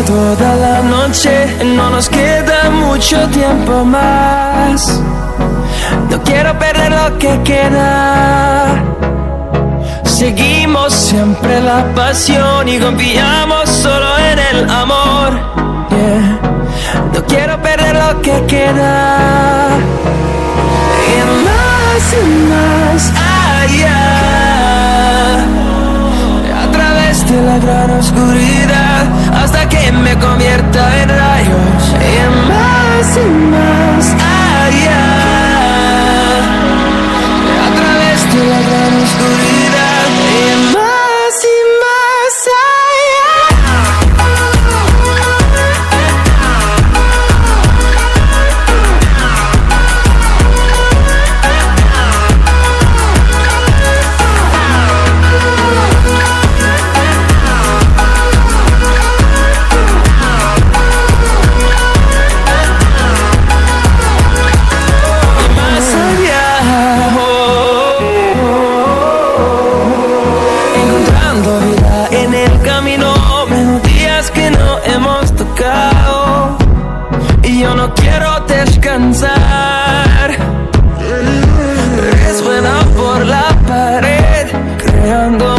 toda la noche, no nos queda mucho tiempo más. No quiero perder lo que queda. Seguimos siempre la pasión y confiamos solo en el amor. Yeah. No quiero perder lo que queda. Y más allá, a través de la gran oscuridad, hasta que me convierta en rayos. Y más allá, a través de la gran oscuridad, y más descansar. Resuena por la pared, creando